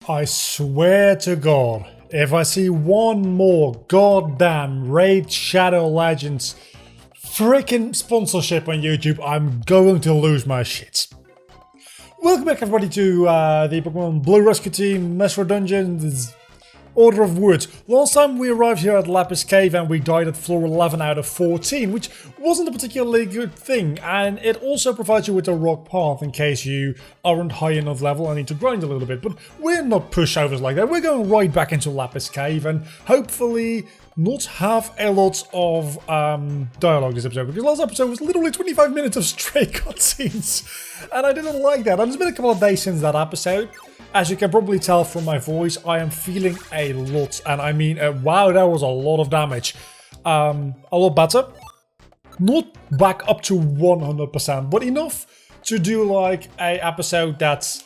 I swear to God, if I see one more goddamn Raid Shadow Legends freaking sponsorship on YouTube, I'm going to lose my shit. Welcome back everybody to the Pokemon Blue Rescue Team, Metro Dungeons, Order of Woods. Last time we arrived here at Lapis Cave and we died at floor 11 out of 14, which wasn't a particularly good thing, and it also provides you with a rock path in case you aren't high enough level and need to grind a little bit, but we're not pushovers like that. We're going right back into Lapis Cave and hopefully not have a lot of dialogue this episode, because last episode was literally 25 minutes of straight cutscenes, and I didn't like that. And it's been a couple of days since that episode. As you can probably tell from my voice, I am feeling a lot, and I mean, wow, that was a lot of damage. A lot better. Not back up to 100%, but enough to do like a episode that's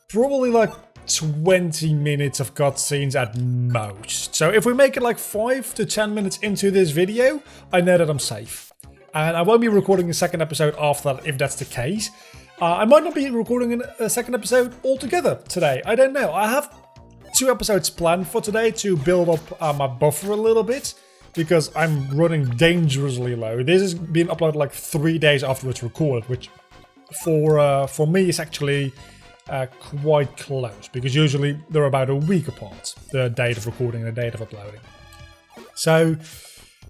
probably like 20 minutes of cutscenes at most. So if we make it like 5 to 10 minutes into this video, I know that I'm safe. And I won't be recording a second episode after that if that's the case. I might not be recording a second episode altogether today. I don't know. I have 2 episodes planned for today to build up my buffer a little bit, because I'm running dangerously low. This is being uploaded like 3 days after it's recorded, which for me is actually quite close, because usually they're about a week apart, the date of recording and the date of uploading. So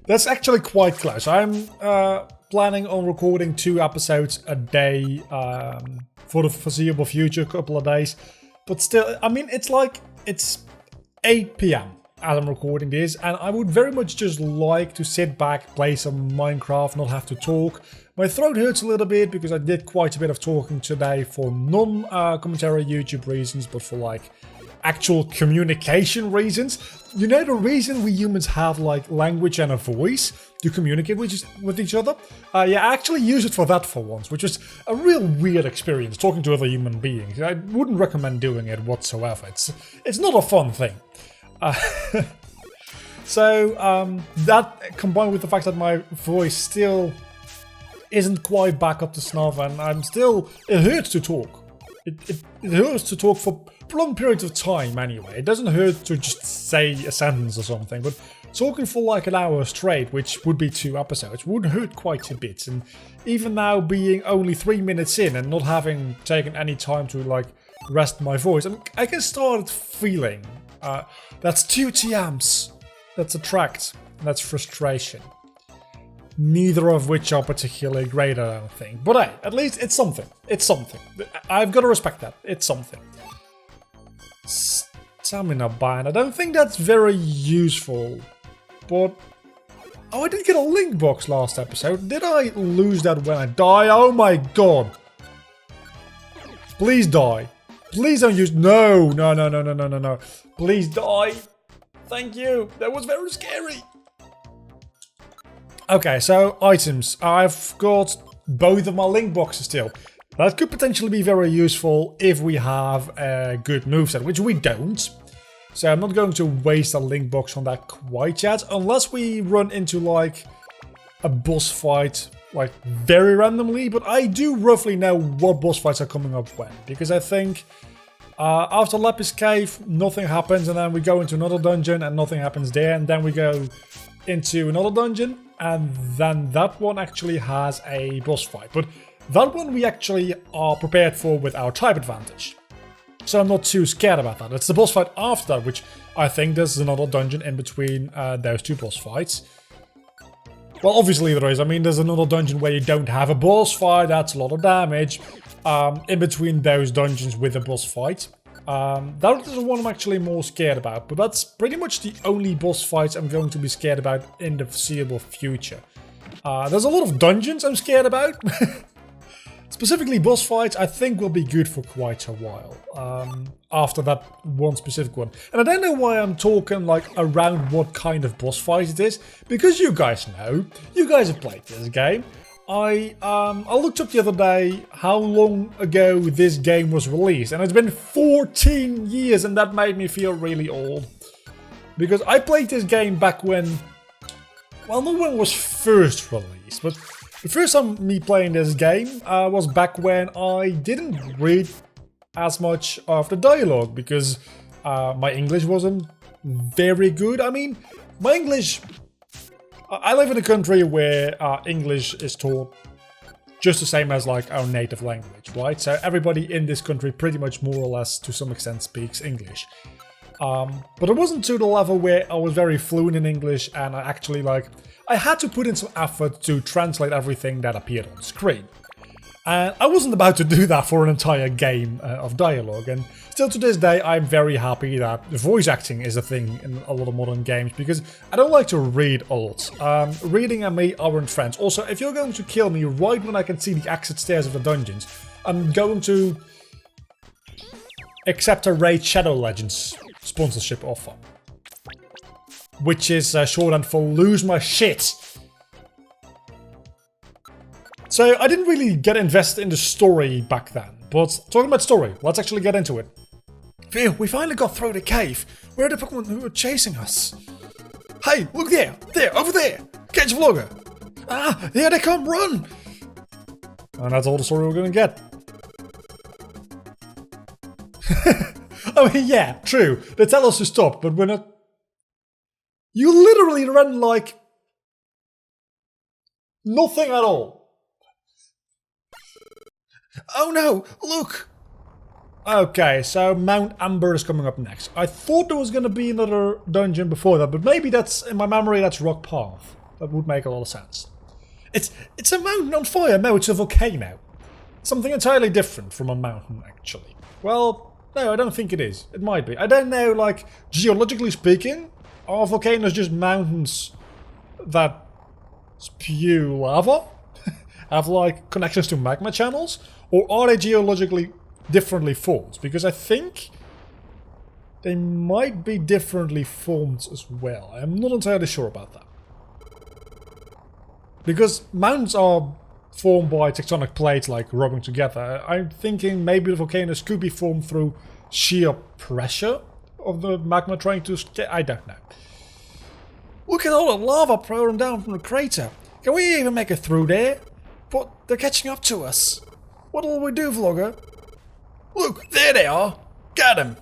that's actually quite close. I'm planning on recording 2 episodes a day for the foreseeable future, a couple of days. But still, I mean, it's 8 PM as I'm recording this, and I would very much just like to sit back, play some Minecraft, not have to talk. My throat hurts a little bit because I did quite a bit of talking today for non-commentary YouTube reasons, but for like actual communication reasons. You know, the reason we humans have like language and a voice to communicate with each other? Yeah, I actually use it for that for once, which was a real weird experience, talking to other human beings. I wouldn't recommend doing it whatsoever. It's not a fun thing. So that combined with the fact that my voice still isn't quite back up to snuff, and it hurts to talk. It hurts to talk for prolonged periods of time anyway. It doesn't hurt to just say a sentence or something, but talking for like an hour straight, which would be 2 episodes, would hurt quite a bit. And even now being only 3 minutes in and not having taken any time to like rest my voice, I can start feeling that's 2 TMs. That's attract, and that's frustration. Neither of which are particularly great, I don't think. But hey, at least it's something. It's something. I've got to respect that. It's something. Stamina bind. I don't think that's very useful. But oh, I did get a link box last episode. Did I lose that when I die? Oh my god. Please die. Please don't use... No. Please die. Thank you. That was very scary. Okay, so items. I've got both of my link boxes still. That could potentially be very useful if we have a good moveset, which we don't. So I'm not going to waste a link box on that quite yet, unless we run into like a boss fight like very randomly. But I do roughly know what boss fights are coming up when, because I think after Lapis Cave nothing happens, and then we go into another dungeon and nothing happens there, and then we go into another dungeon, and then that one actually has a boss fight. But that one we actually are prepared for with our type advantage. So I'm not too scared about that. It's the boss fight after that, which I think there's another dungeon in between those 2 boss fights. Well, obviously there is. I mean, there's another dungeon where you don't have a boss fight. That's a lot of damage. In between those dungeons with a boss fight. That is the one I'm actually more scared about, but that's pretty much the only boss fights I'm going to be scared about in the foreseeable future. There's a lot of dungeons I'm scared about. Specifically boss fights I think will be good for quite a while, after that one specific one. And I don't know why I'm talking like around what kind of boss fight it is, because you guys know, you guys have played this game. I looked up the other day how long ago this game was released, and it's been 14 years, and that made me feel really old. Because I played this game back when, well, not when it was first released, but the first time me playing this game was back when I didn't read as much of the dialogue because my English wasn't very good. I mean, my English... I live in a country where English is taught just the same as like our native language, right? So everybody in this country pretty much more or less to some extent speaks English. But it wasn't to the level where I was very fluent in English and I actually I had to put in some effort to translate everything that appeared on screen. And I wasn't about to do that for an entire game of dialogue, and still to this day I'm very happy that voice acting is a thing in a lot of modern games, because I don't like to read a lot. Reading and me aren't friends. Also, if you're going to kill me right when I can see the exit stairs of the dungeons, I'm going to accept a Raid Shadow Legends sponsorship offer. Which is shorthand for lose my shit. So I didn't really get invested in the story back then, but talking about story, let's actually get into it. Phew, we finally got through the cave. Where are the Pokemon who were chasing us? Hey, look there! There, over there! Catch Vlogger! Ah, here they come, run! And that's all the story we're gonna get. I mean, yeah, true. They tell us to stop, but we're not... You literally ran like... nothing at all. Oh no, look! Okay, so Mount Amber is coming up next. I thought there was going to be another dungeon before that, but maybe that's, in my memory, that's Rock Path. That would make a lot of sense. It's a mountain on fire. No, it's a volcano. Something entirely different from a mountain, actually. Well, no, I don't think it is. It might be. I don't know, like, geologically speaking, are volcanoes just mountains that spew lava? Have, like, connections to magma channels? Or are they geologically differently formed? Because I think they might be differently formed as well. I'm not entirely sure about that. Because mountains are formed by tectonic plates like rubbing together. I'm thinking maybe the volcanoes could be formed through sheer pressure of the magma trying to... I don't know. Look at all the lava pouring down from the crater. Can we even make it through there? But they're catching up to us. What'll we do, Vlogger? Look, there they are. Get them.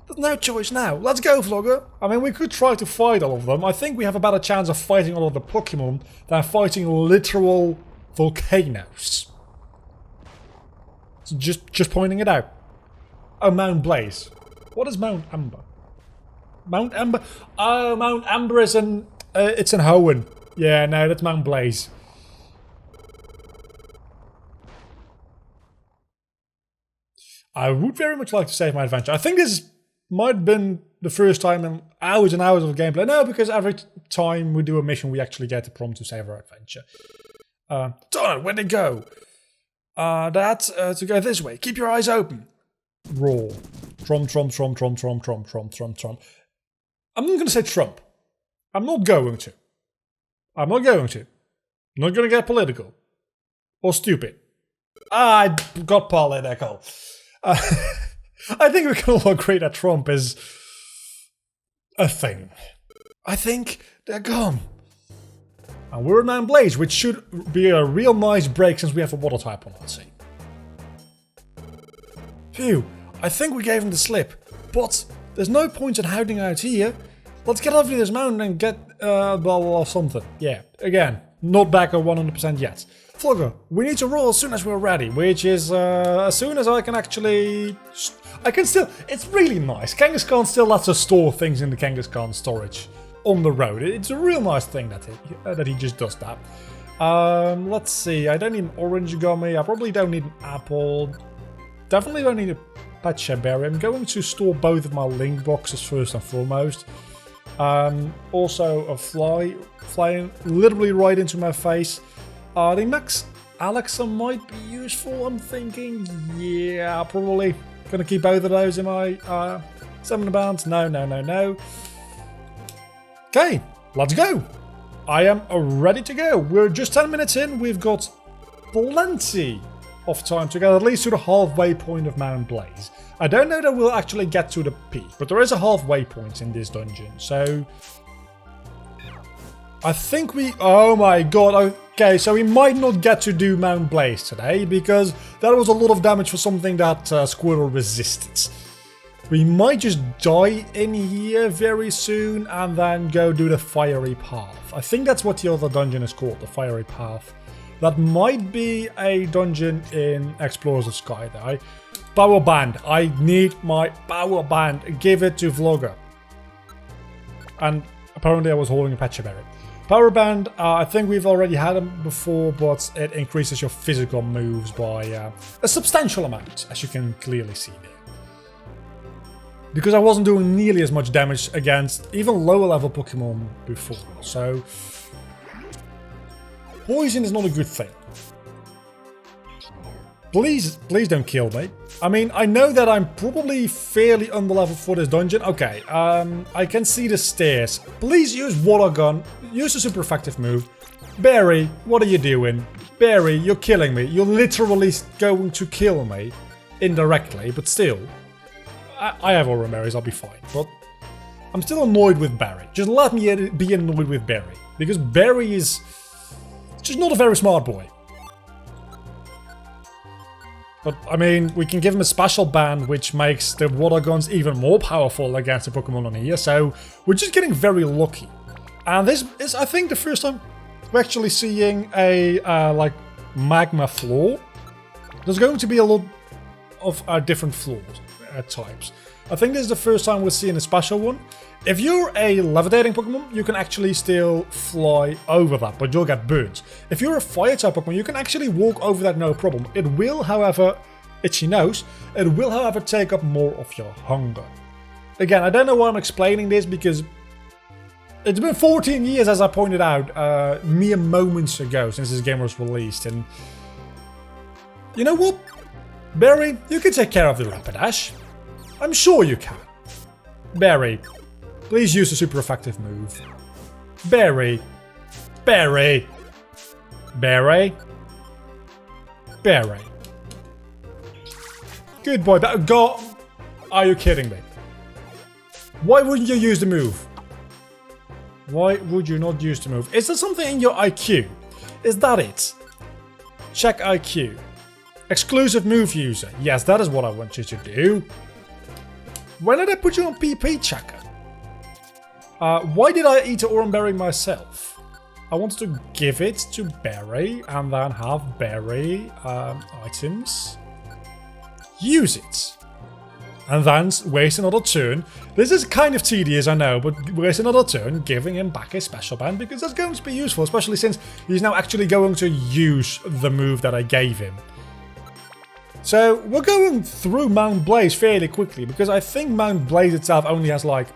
There's no choice now. Let's go, Vlogger. I mean, we could try to fight all of them. I think we have a better chance of fighting all of the Pokemon than fighting literal volcanoes. So just pointing it out. Oh, Mount Blaze. What is Mount Amber? Mount Amber? Oh, Mount Amber is in... it's in Hoenn. Yeah, no, that's Mount Blaze. I would very much like to save my adventure. I think this might have been the first time in hours and hours of gameplay. No, because every time we do a mission, we actually get a prompt to save our adventure. Darn, where'd it go? That's to go this way. Keep your eyes open. Roar. Trump, Trump, Trump, Trump, Trump, Trump, Trump, Trump, Trump. I'm not going to say Trump. I'm not going to. I'm not going to. I'm not going to get political. Or stupid. I got political. I think we can all agree that Trump is a thing. I think they're gone. And we're in Mount Blaze, which should be a real nice break since we have a water type on our team. Phew, I think we gave him the slip, but there's no point in hiding out here. Let's get off this mountain and get blah blah blah something. Yeah, again, not back at 100% yet. Vlogger, we need to roll as soon as we're ready, which is as soon as I can actually... I can still... It's really nice. Kangaskhan still lets us store things in the Kangaskhan storage on the road. It's a real nice thing that he just does that. Let's see. I don't need an orange gummy. I probably don't need an apple. Definitely don't need a Patcha berry. I'm going to store both of my link boxes first and foremost. Also a fly flying literally right into my face. The Max Alexa might be useful, I'm thinking. Yeah, probably. Gonna keep both of those in my stamina bands. No. Okay, let's go. I am ready to go. We're just 10 minutes in. We've got plenty of time to get at least to the halfway point of Mount Blaze. I don't know that we'll actually get to the peak, but there is a halfway point in this dungeon, so... I think we... Oh my god. Okay, so we might not get to do Mount Blaze today, because that was a lot of damage for something that Squirrel resisted. We might just die in here very soon and then go do the Fiery Path. I think that's what the other dungeon is called, the Fiery Path. That might be a dungeon in Explorers of Sky though. Power Band. I need my Power Band. Give it to Vlogger. And apparently I was holding a Pecha Berry. Power Band, I think we've already had them before, but it increases your physical moves by a substantial amount, as you can clearly see there. Because I wasn't doing nearly as much damage against even lower level Pokemon before, so... Poison is not a good thing. Please don't kill me. I mean, I know that I'm probably fairly underleveled for this dungeon. Okay, I can see the stairs. Please use Water Gun. Use a super effective move. Barry, what are you doing? Barry, you're killing me. You're literally going to kill me. Indirectly, but still. I have Aura Berries, I'll be fine. But I'm still annoyed with Barry. Just let me be annoyed with Barry. Because Barry is just not a very smart boy. But, I mean, we can give him a special band, which makes the water guns even more powerful against the Pokemon on here, so we're just getting very lucky. And this is, I think, the first time we're actually seeing a, like, magma floor. There's going to be a lot of different floors types. I think this is the first time we're seeing a special one. If you're a levitating Pokemon, you can actually still fly over that, but you'll get burnt. If you're a fire-type Pokemon, you can actually walk over that no problem. It will, however, itchy nose, it will, however, take up more of your hunger. Again, I don't know why I'm explaining this, because it's been 14 years, as I pointed out, mere moments ago since this game was released, and you know what? Barry, you can take care of the Rapidash. I'm sure you can. Barry, please use a super effective move. Barry. Barry. Barry. Barry. Good boy. God, are you kidding me? Why wouldn't you use the move? Why would you not use the move? Is there something in your IQ? Is that it? Check IQ. Exclusive move user. Yes, that is what I want you to do. When did I put you on PP checker? Why did I eat an Oran Berry myself? I wanted to give it to Barry and then have Barry items. Use it. And then waste another turn. This is kind of tedious, I know, but waste another turn giving him back a special band because that's going to be useful, especially since he's now actually going to use the move that I gave him. So we're going through Mount Blaze fairly quickly because I think Mount Blaze itself only has like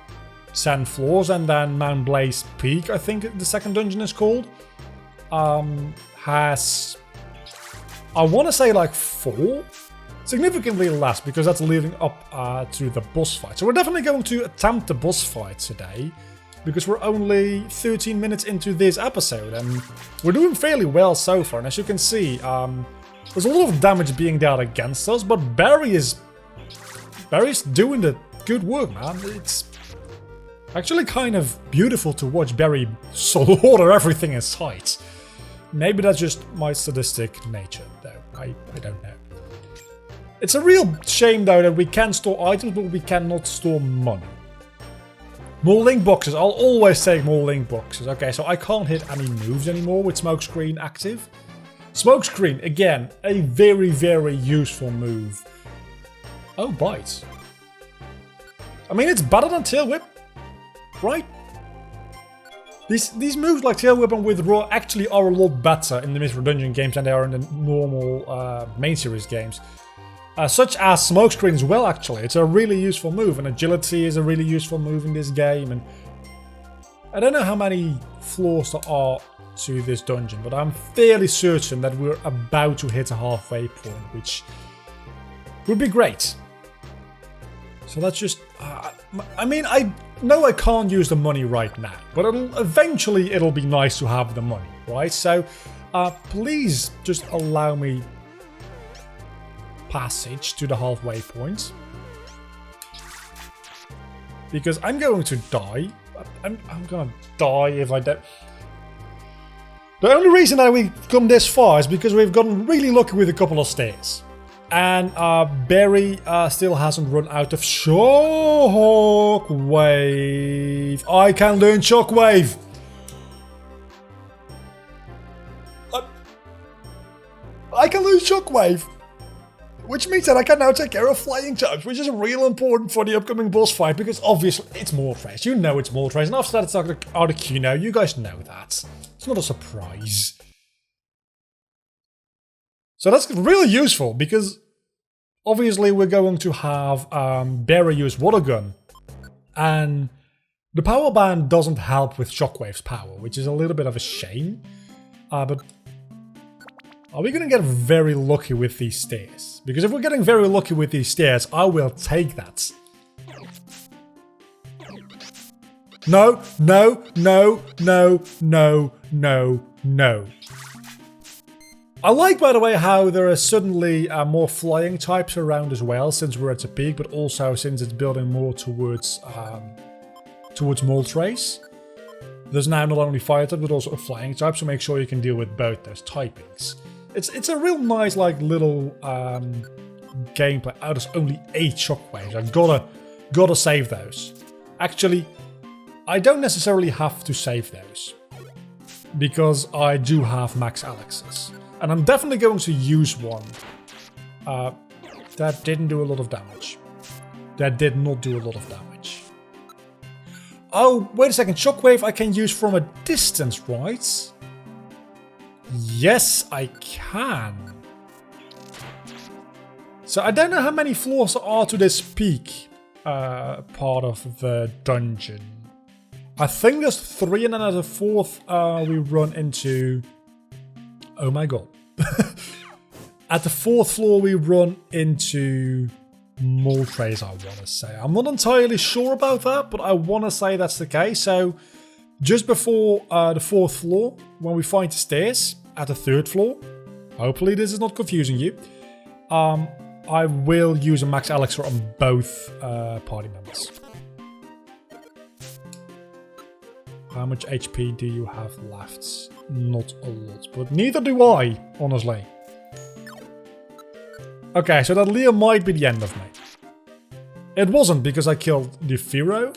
7 floors, and then Mount Blaze Peak, I think the second dungeon is called, has, I want to say like 4? Significantly less because that's leading up to the boss fight. So we're definitely going to attempt the boss fight today because we're only 13 minutes into this episode and we're doing fairly well so far. And as you can see, there's a lot of damage being dealt against us, but Barry's doing the good work, man. It's actually kind of beautiful to watch Barry slaughter everything in sight. Maybe that's just my sadistic nature, though. I don't know. It's a real shame, though, that we can store items, but we cannot store money. More link boxes. I'll always take more link boxes. Okay, so I can't hit any moves anymore with Smokescreen active. Smokescreen, again, a very, very useful move. Oh, Bite. I mean, it's better than Tail Whip, right? These moves like Tail Whip and Withdraw actually are a lot better in the Mythril Dungeon games than they are in the normal main series games. Such as Smokescreen as well, actually. It's a really useful move, and Agility is a really useful move in this game. And I don't know how many floors there are to this dungeon, but I'm fairly certain that we're about to hit a halfway point, which would be great. So that's just... I mean, I know I can't use the money right now, but eventually it'll be nice to have the money, right? So please just allow me passage to the halfway point, because I'm going to die. I'm gonna die if I don't. The only reason that we've come this far is because we've gotten really lucky with a couple of stairs. And Barry still hasn't run out of Shockwave. I can learn Shockwave. I can learn Shockwave. Which means that I can now take care of flying types, which is real important for the upcoming boss fight, because obviously it's Moltres. You know it's Moltres, and after that it's Articuno. You guys know that. It's not a surprise. So that's really useful, because obviously we're going to have Barry use Water Gun, and the Power Band doesn't help with Shockwave's power, which is a little bit of a shame. But are we going to get very lucky with these stairs? Because if we're getting very lucky with these stairs, I will take that. No, no, no, no, no, no, no. I like, by the way, how there are suddenly more flying types around as well, since we're at the peak, but also since it's building more towards Moltres. There's now not only fire type, but also a flying type, so make sure you can deal with both those typings. It's a real nice, like, little gameplay. Oh, there's only 8 shockwaves. I gotta save those. Actually, I don't necessarily have to save those, because I do have max Alexes. And I'm definitely going to use one. That didn't do a lot of damage. That did not do a lot of damage. Oh, wait a second. Shockwave I can use from a distance, right? Yes, I can. So I don't know how many floors there are to this peak part of the dungeon. I think there's 3, and then at the 4th we run into... Oh my god. At the 4th floor we run into Moltres, I want to say. I'm not entirely sure about that, but I want to say that's the case. So just before the 4th floor, when we find the stairs at the 3rd floor, hopefully this is not confusing you, I will use a max elixir on both party members. How much HP do you have left? Not a lot, but neither do I, honestly. Okay, so that Leo might be the end of me. It wasn't, because I killed the Firo.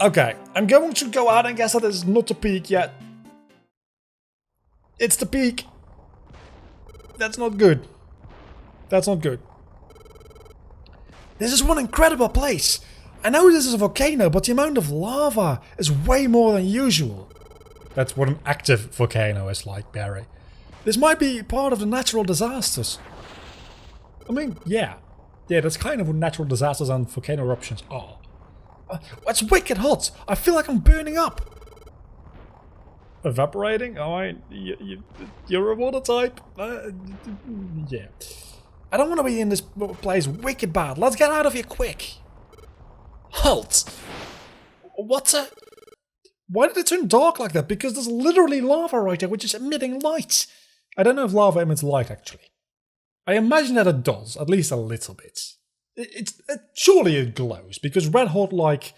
Okay, I'm going to go out and guess that it's not the peak yet. It's the peak. That's not good. That's not good. This is one incredible place. I know this is a volcano, but the amount of lava is way more than usual. That's what an active volcano is like, Barry. This might be part of the natural disasters. I mean, yeah. Yeah, that's kind of what natural disasters and volcano eruptions are. It's wicked hot. I feel like I'm burning up. Evaporating? Alright, you're a water type. Yeah. I don't want to be in this place wicked bad. Let's get out of here quick. Halt! What's a... Why did it turn dark like that? Because there's literally lava right there, which is emitting light. I don't know if lava emits light, actually. I imagine that it does, at least a little bit. Surely it glows, because red hot, like,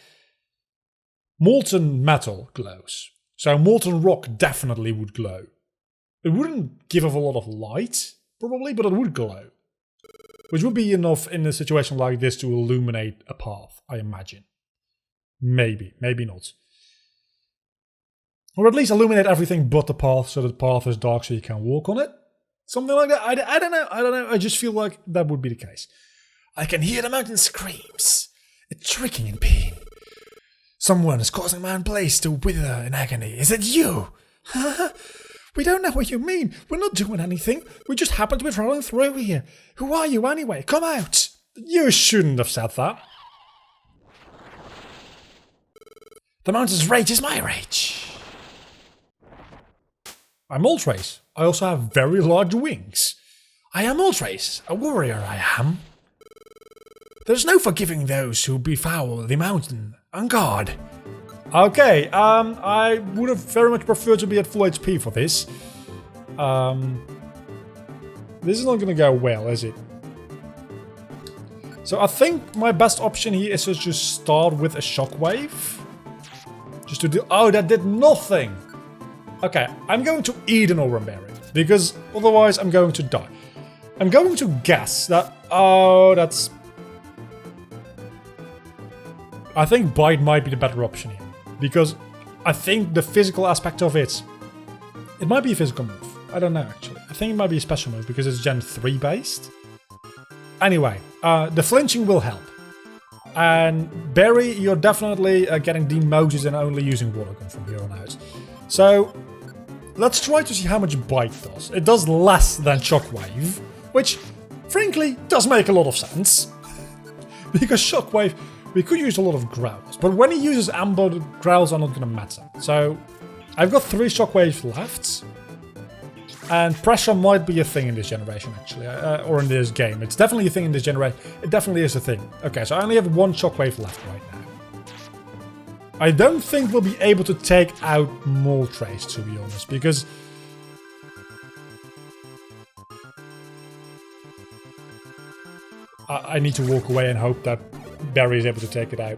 molten metal glows. So molten rock definitely would glow. It wouldn't give off a lot of light, probably, but it would glow. Which would be enough in a situation like this to illuminate a path, I imagine. Maybe, maybe not. Or at least illuminate everything but the path, so the path is dark so you can walk on it. Something like that. I don't know. I just feel like that would be the case. I can hear the mountain screams. It's shrieking in pain. Someone is causing my own place to wither in agony. Is it you? We don't know what you mean. We're not doing anything. We just happen to be traveling through here. Who are you anyway? Come out. You shouldn't have said that. The mountain's rage is my rage. I'm Moltres. I also have very large wings. I am Moltres, a warrior I am. There's no forgiving those who befoul the mountain. On guard. Okay, I would have very much preferred to be at full HP for this. This is not going to go well, is it? So I think my best option here is to just start with a shockwave. Just to do... Oh, that did nothing! Okay, I'm going to eat an orange berry, because otherwise I'm going to die. I'm going to guess that... Oh, that's... I think bite might be the better option here, because I think the physical aspect of it... It might be a physical move. I don't know, actually. I think it might be a special move, because it's Gen 3 based. Anyway, the flinching will help. And Berry, you're definitely getting demoted and only using water gun from here on out. So, let's try to see how much bite does. It does less than shockwave, which, frankly, does make a lot of sense. Because shockwave, we could use a lot of growls, but when he uses amber, growls are not going to matter. So, I've got 3 shockwaves left. And pressure might be a thing in this generation, actually, or in this game. It's definitely a thing in this generation. It definitely is a thing. Okay, so I only have 1 shockwave left right now. I don't think we'll be able to take out Moltres, to be honest, because... I need to walk away and hope that Barry is able to take it out.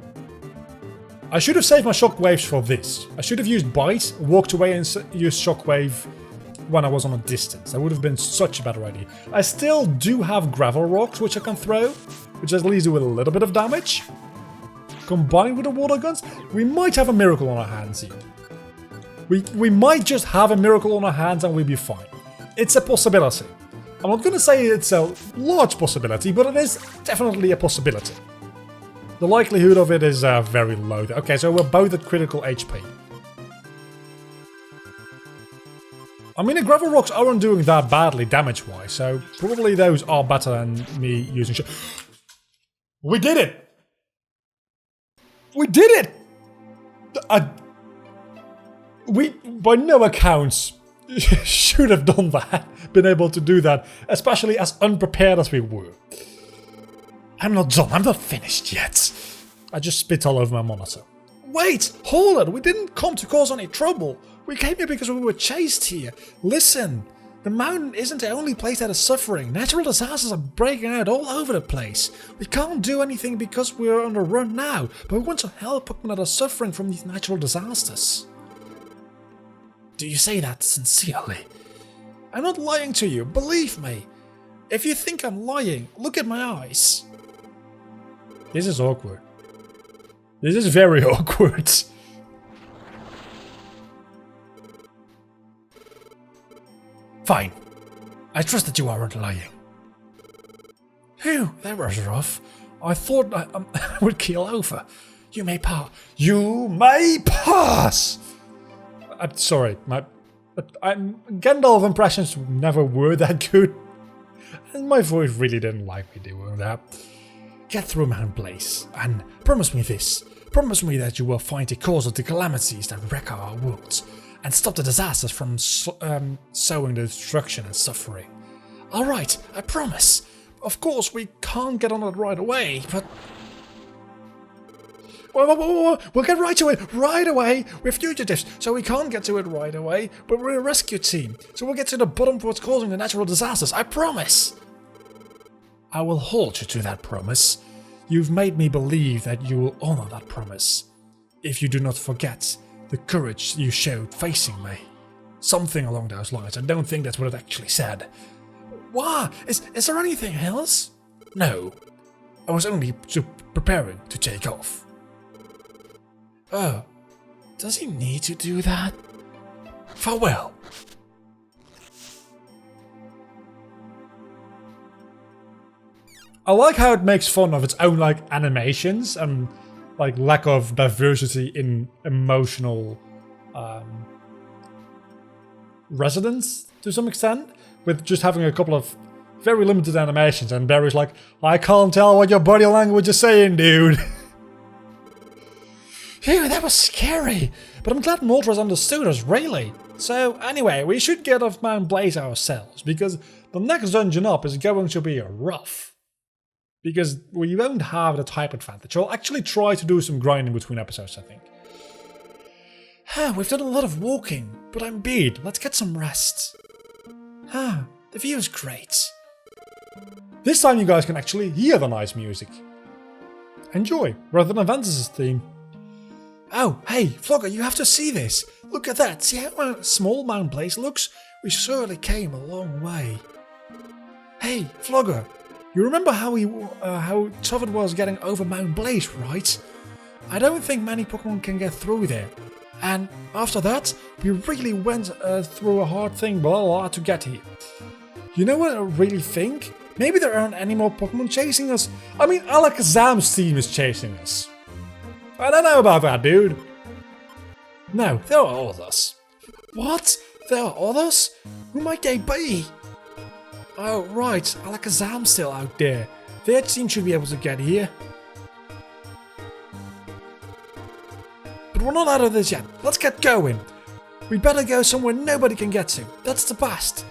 I should have saved my shockwaves for this. I should have used Bite, walked away and used Shockwave when I was on a distance. That would have been such a better idea. I still do have gravel rocks which I can throw, which at least do a little bit of damage. Combined with the water guns, we might have a miracle on our hands here. We might just have a miracle on our hands and we'll be fine. It's a possibility. I'm not going to say it's a large possibility, but it is definitely a possibility. The likelihood of it is very low. Okay, so we're both at critical HP. I mean, the gravel rocks aren't doing that badly damage-wise, so probably those are better than me using We did it! We did it! We, by no accounts, should have done that, been able to do that, especially as unprepared as we were. I'm not done, I'm not finished yet. I just spit all over my monitor. Wait, hold it, we didn't come to cause any trouble. We came here because we were chased here. Listen, the mountain isn't the only place that is suffering. Natural disasters are breaking out all over the place. We can't do anything because we're on the run now, but we want to help Pokemon that are suffering from these natural disasters. Do you say that sincerely? I'm not lying to you, believe me. If you think I'm lying, look at my eyes. This is awkward. This is very awkward. Fine. I trust that you aren't lying. Phew, that was rough. I thought I would keel over. You may pass. You may pass! I'm sorry, Gandalf impressions never were that good. And my voice really didn't like me doing that. Get through Mount Blaze, and promise me this. Promise me that you will find the cause of the calamities that wreck our worlds, and stop the disasters from sowing the destruction and suffering. Alright, I promise. Of course, we can't get on it right away, but... We'll get right to it right away. We're fugitives, so we can't get to it right away, but we're a rescue team, so we'll get to the bottom of what's causing the natural disasters, I promise. I will hold you to that promise. You've made me believe that you will honor that promise. If you do not forget the courage you showed facing me. Something along those lines. I don't think that's what it actually said. Why? Is there anything else? No. I was only preparing to take off. Oh. Does he need to do that? Farewell. I like how it makes fun of its own like animations and like lack of diversity in emotional resonance to some extent, with just having a couple of very limited animations, and Barry's like, I can't tell what your body language is saying, dude. Phew, that was scary, but I'm glad Moltres understood us, really. So anyway, we should get off Mount Blaze ourselves, because the next dungeon up is going to be rough. Because we won't have the type advantage. I'll actually try to do some grinding between episodes, I think. We've done a lot of walking, but I'm beat. Let's get some rest. The view is great. This time you guys can actually hear the nice music. Enjoy, rather than Ventus's theme. Oh, hey, Vlogger, you have to see this. Look at that, see how small Mount Blaze looks? We certainly came a long way. Hey, Vlogger, you remember how tough it was getting over Mount Blaze, right? I don't think many Pokemon can get through there. And after that, we really went through a hard thing, blah, to get here. You know what I really think? Maybe there aren't any more Pokemon chasing us. I mean, Alakazam's team is chasing us. I don't know about that, dude. No, there are others. What? There are others? Who might they be? Oh, right, Alakazam's still out there. Their team should be able to get here. But we're not out of this yet. Let's get going. We better go somewhere nobody can get to. That's the best.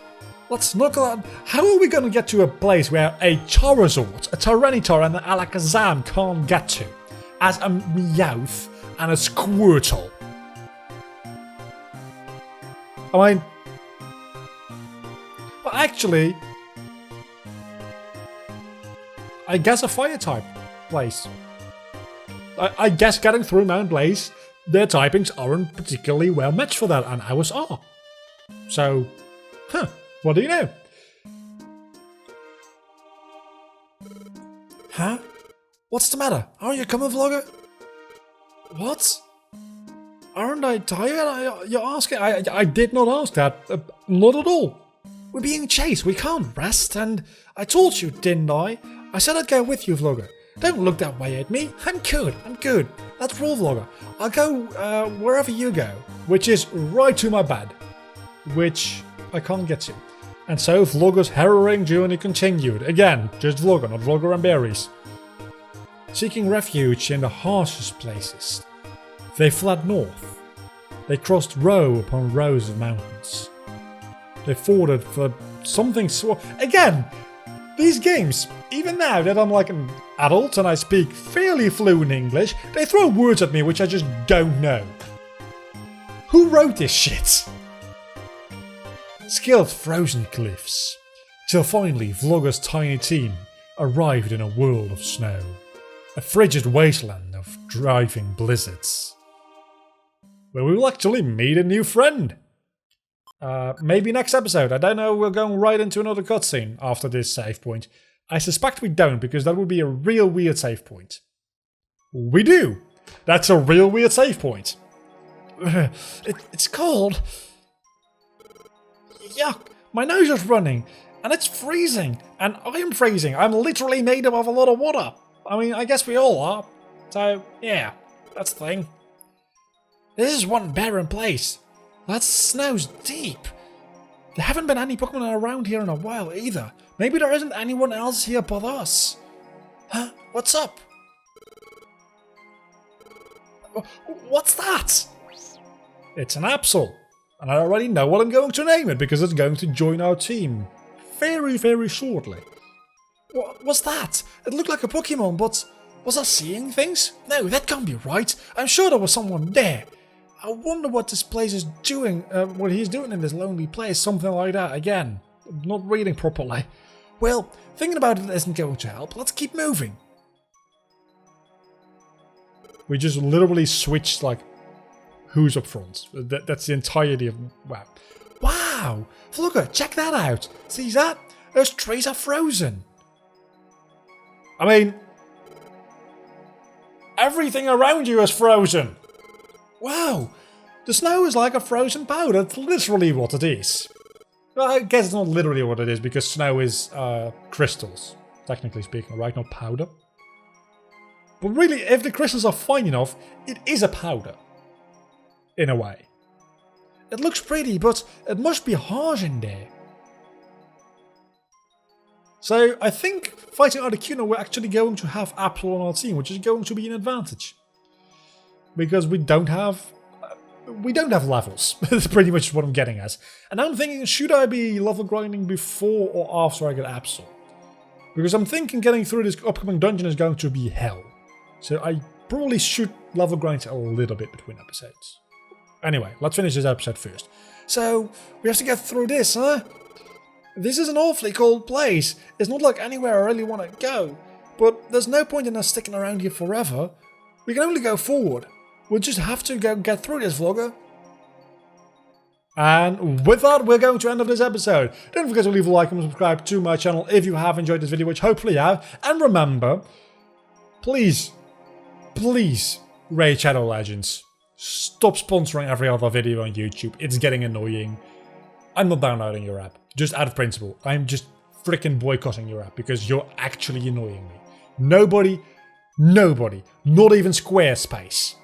Let's knuckle out. How are we going to get to a place where a Charizard, a Tyranitar and an Alakazam can't get to? As a Meowth and a Squirtle. I mean... Well, actually... I guess a Fire-type place. I guess getting through Mount Blaze, their typings aren't particularly well matched for that, and ours are. So, what do you know? Huh? What's the matter? Aren't you coming, Vlogger? What? Aren't I tired? You're asking? I did not ask that. Not at all. We're being chased. We can't rest, and I told you, didn't I? I said I'd go with you, Vlogger. Don't look that way at me. I'm good. That's rule, Vlogger. I'll go wherever you go, which is right to my bed, which I can't get to. And so Vlogger's harrowing journey continued. Again, just Vlogger, not Vlogger and Berries. Seeking refuge in the harshest places, they fled north. They crossed row upon rows of mountains. They forded for something again, these games, even now that I'm like an adult and I speak fairly fluent English, they throw words at me which I just don't know. Who wrote this shit? Scaled frozen cliffs, till finally Vlogger's tiny team arrived in a world of snow. A frigid wasteland of driving blizzards. Where we will actually meet a new friend. Maybe next episode. I don't know, we're going right into another cutscene after this save point. I suspect we don't, because that would be a real weird save point. We do! That's a real weird save point. It's cold. Yuck, my nose is running, and it's freezing, and I am freezing. I'm literally made up of a lot of water. I mean, I guess we all are. So, yeah, that's the thing. This is one barren place. That snow's deep. There haven't been any Pokemon around here in a while either. Maybe there isn't anyone else here but us. Huh? What's up? What's that? It's an Absol. And I already know what I'm going to name it because it's going to join our team. Very, very shortly. What was that? It looked like a Pokemon, but was I seeing things? No, that can't be right. I'm sure there was someone there. I wonder what this place is doing, what he's doing in this lonely place, something like that. Again, not reading properly. Well, thinking about it isn't going to help. Let's keep moving. We just literally switched, like, who's up front. That's the entirety of... Wow. Wow! Vlogger, check that out. See that? Those trees are frozen. I mean... everything around you is frozen. Wow, the snow is like a frozen powder. That's literally what it is. Well, I guess it's not literally what it is because snow is crystals, technically speaking, right? Not powder. But really, if the crystals are fine enough, it is a powder. In a way. It looks pretty, but it must be harsh in there. So I think fighting Articuno, we're actually going to have Absol on our team, which is going to be an advantage. Because we don't have levels. That's pretty much what I'm getting at. And I'm thinking, should I be level grinding before or after I get Absol? Because I'm thinking getting through this upcoming dungeon is going to be hell. So I probably should level grind a little bit between episodes. Anyway, let's finish this episode first. So, we have to get through this, huh? This is an awfully cold place. It's not like anywhere I really want to go. But there's no point in us sticking around here forever. We can only go forward. We'll just have to go get through this, Vlogger. And with that, we're going to end of this episode. Don't forget to leave a like and subscribe to my channel if you have enjoyed this video, which hopefully you have. And remember, please, Raid Shadow Legends. Stop sponsoring every other video on YouTube. It's getting annoying. I'm not downloading your app. Just out of principle. I'm just freaking boycotting your app because you're actually annoying me. Nobody, not even Squarespace,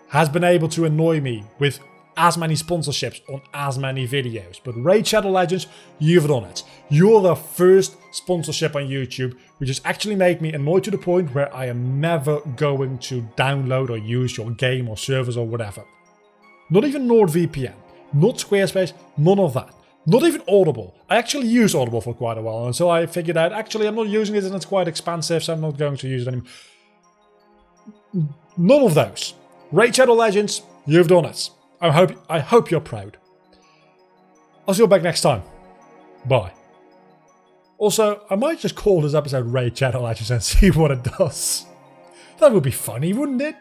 has been able to annoy me with as many sponsorships on as many videos. But Raid Shadow Legends, you've done it. You're the first sponsorship on YouTube which has actually made me annoyed to the point where I am never going to download or use your game or service or whatever. Not even NordVPN, not Squarespace, none of that. Not even Audible. I actually used Audible for quite a while until I figured out actually I'm not using it and it's quite expensive, so I'm not going to use it anymore. None of those. Raid Shadow Legends, you've done it. I hope you're proud. I'll see you back next time. Bye. Also, I might just call this episode Raid Shadow Legends and see what it does. That would be funny, wouldn't it?